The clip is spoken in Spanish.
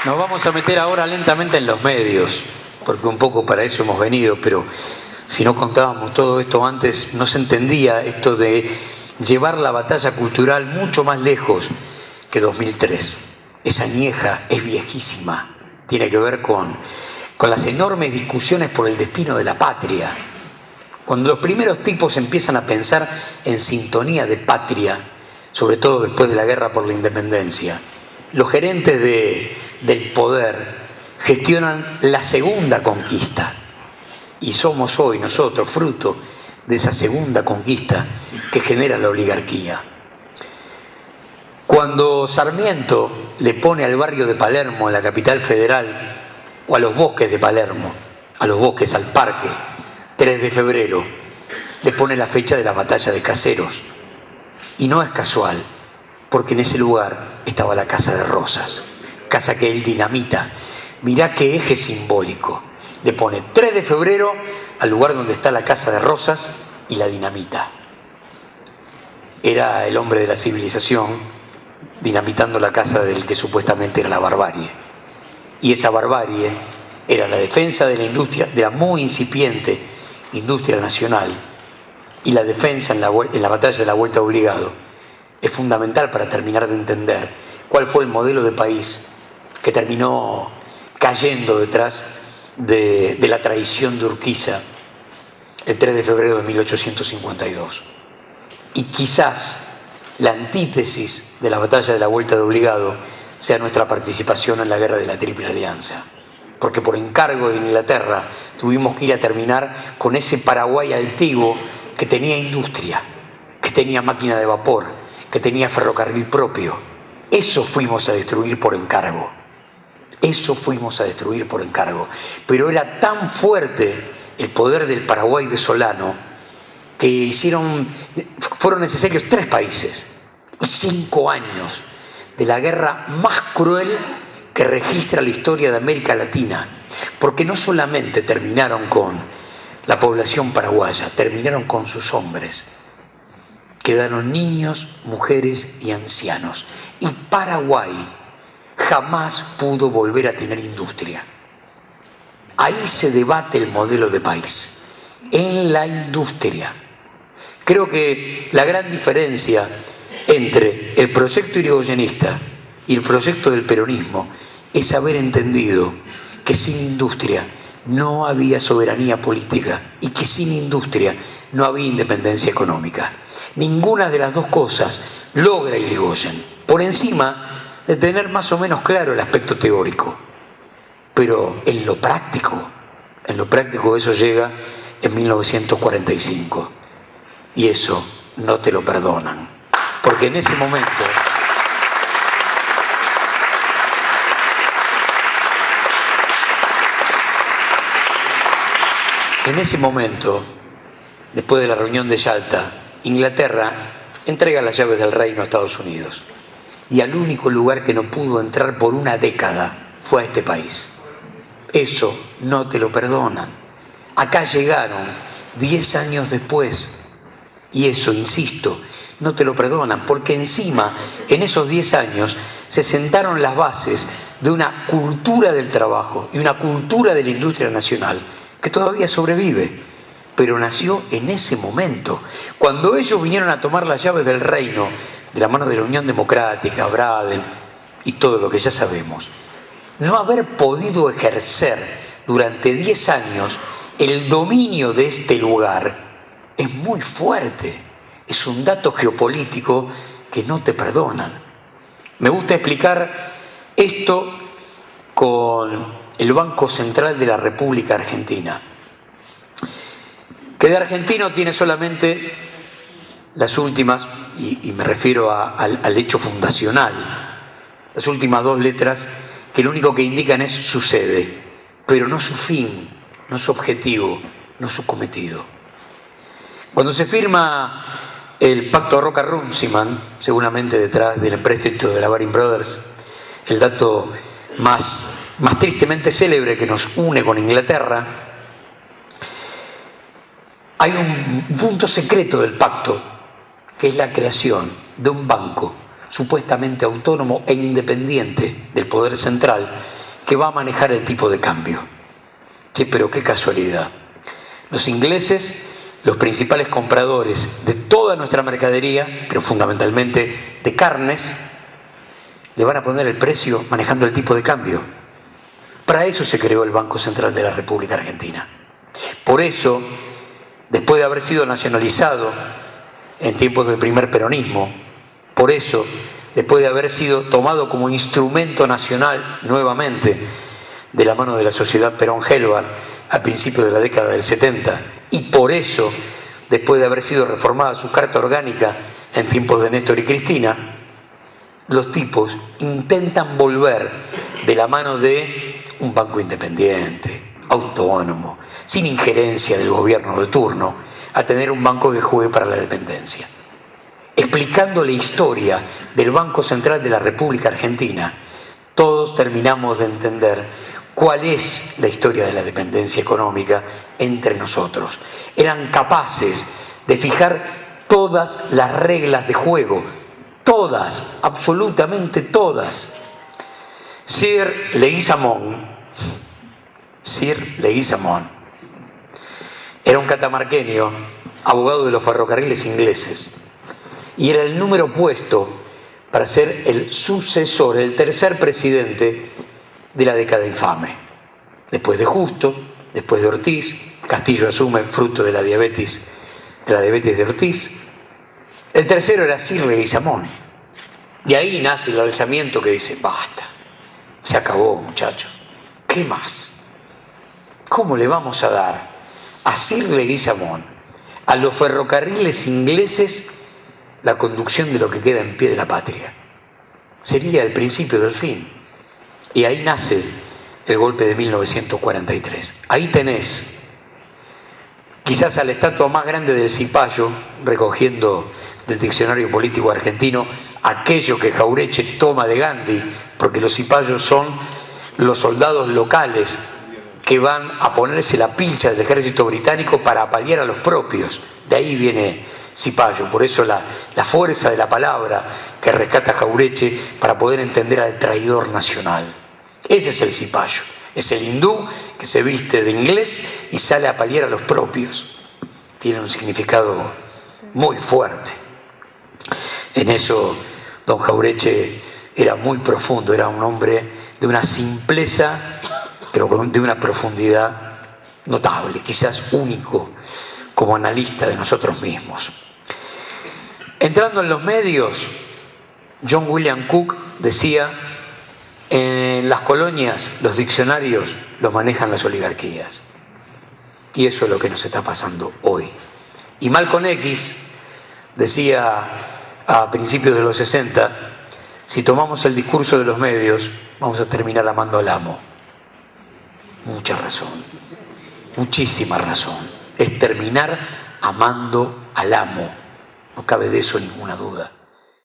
Nos vamos a meter ahora lentamente en los medios, porque un poco para eso hemos venido, pero si no contábamos todo esto antes, no se entendía esto de llevar la batalla cultural mucho más lejos que 2003. Esa añeja es viejísima, tiene que ver con las enormes discusiones por el destino de la patria. Cuando los primeros tipos empiezan a pensar en sintonía de patria, sobre todo después de la guerra por la independencia, los gerentes del poder gestionan la segunda conquista. Y somos hoy nosotros fruto de esa segunda conquista que genera la oligarquía. Cuando Sarmiento le pone al barrio de Palermo, en la capital federal, o a los bosques de Palermo, a los bosques, al parque, 3 de febrero, le pone la fecha de la batalla de Caseros. Y no es casual, porque en ese lugar estaba la Casa de Rosas, casa que él dinamita. Mirá qué eje simbólico. Le pone 3 de febrero al lugar donde está la Casa de Rosas y la dinamita. Era el hombre de la civilización dinamitando la casa del que supuestamente era la barbarie. Y esa barbarie era la defensa de la industria, de la muy incipiente industria nacional, y la defensa en la batalla de la Vuelta Obligado es fundamental para terminar de entender cuál fue el modelo de país que terminó cayendo detrás de la traición de Urquiza el 3 de febrero de 1852. Y quizás la antítesis de la batalla de la Vuelta de Obligado sea nuestra participación en la guerra de la Triple Alianza, porque por encargo de Inglaterra tuvimos que ir a terminar con ese Paraguay altivo que tenía industria, que tenía máquina de vapor, que tenía ferrocarril propio. Eso fuimos a destruir por encargo. Eso fuimos a destruir por encargo. Pero era tan fuerte el poder del Paraguay de Solano que fueron necesarios 3 países y 5 años de la guerra más cruel que registra la historia de América Latina, porque no solamente terminaron con la población paraguaya, terminaron con sus hombres. Quedaron niños, mujeres y ancianos. Y Paraguay jamás pudo volver a tener industria. Ahí se debate el modelo de país, en la industria. Creo que la gran diferencia entre el proyecto irigoyenista y el proyecto del peronismo es haber entendido que sin industria no había soberanía política y que sin industria no había independencia económica. Ninguna de las dos cosas logra Irigoyen, por encima de tener más o menos claro el aspecto teórico. Pero en lo práctico eso llega en 1945. Y eso no te lo perdonan. Porque en ese momento, después de la reunión de Yalta, Inglaterra entrega las llaves del reino a Estados Unidos. Y al único lugar que no pudo entrar por una década fue a este país. Eso no te lo perdonan. Acá llegaron 10 años después. Y eso, insisto, no te lo perdonan, porque encima, en esos 10 años, se sentaron las bases de una cultura del trabajo y una cultura de la industria nacional que todavía sobrevive, pero nació en ese momento. Cuando ellos vinieron a tomar las llaves del reino, de la mano de la Unión Democrática, Braden y todo lo que ya sabemos, no haber podido ejercer durante 10 años el dominio de este lugar es muy fuerte. Es un dato geopolítico que no te perdonan. Me gusta explicar esto con el Banco Central de la República Argentina, que de argentino tiene solamente las últimas, y me refiero al hecho fundacional, las últimas 2 letras, que lo único que indican es su sede, pero no su fin, no su objetivo, no su cometido. Cuando se firma el pacto Roca-Runciman, seguramente detrás del empréstito de la Baring Brothers, el dato más tristemente célebre que nos une con Inglaterra, hay un punto secreto del pacto, que es la creación de un banco supuestamente autónomo e independiente del poder central que va a manejar el tipo de cambio. Che, pero qué casualidad. Los ingleses, los principales compradores de toda nuestra mercadería, pero fundamentalmente de carnes, le van a poner el precio manejando el tipo de cambio. Para eso se creó el Banco Central de la República Argentina. Por eso, después de haber sido nacionalizado en tiempos del primer peronismo, por eso, después de haber sido tomado como instrumento nacional nuevamente de la mano de la Sociedad Perón-Gelbar a principios de la década del 70, y por eso, después de haber sido reformada su Carta Orgánica en tiempos de Néstor y Cristina, los tipos intentan volver de la mano de un banco independiente, autónomo, sin injerencia del gobierno de turno, a tener un banco que juegue para la dependencia. Explicando la historia del Banco Central de la República Argentina, todos terminamos de entender cuál es la historia de la dependencia económica entre nosotros. Eran capaces de fijar todas las reglas de juego, todas, absolutamente todas. Sir Leguizamón era un catamarqueño, abogado de los ferrocarriles ingleses, y era el número puesto para ser el sucesor, el tercer presidente de la década infame. Después de Justo, después de Ortiz, Castillo asume fruto de la diabetes de Ortiz. El tercero era Sir Leguizamón. Y ahí nace el alzamiento que dice, basta, se acabó, muchachos, ¿qué más? ¿Cómo le vamos a dar a Sir Leguizamón, a los ferrocarriles ingleses, la conducción de lo que queda en pie de la patria? Sería el principio del fin. Y ahí nace el golpe de 1943. Ahí tenés, quizás a la estatua más grande del cipayo, recogiendo del diccionario político argentino aquello que Jauretche toma de Gandhi, porque los cipayos son los soldados locales que van a ponerse la pilcha del ejército británico para apalear a los propios. De ahí viene cipayo, por eso la fuerza de la palabra que rescata Jauretche para poder entender al traidor nacional. Ese es el cipayo, es el hindú que se viste de inglés y sale a apalear a los propios. Tiene un significado muy fuerte. En eso don Jauretche era muy profundo, era un hombre de una simpleza, pero de una profundidad notable, quizás único como analista de nosotros mismos. Entrando en los medios, John William Cook decía, en las colonias los diccionarios los manejan las oligarquías. Y eso es lo que nos está pasando hoy. Y Malcolm X decía a principios de los 60, si tomamos el discurso de los medios, vamos a terminar amando al amo. Mucha razón, muchísima razón. Es terminar amando al amo. No cabe de eso ninguna duda.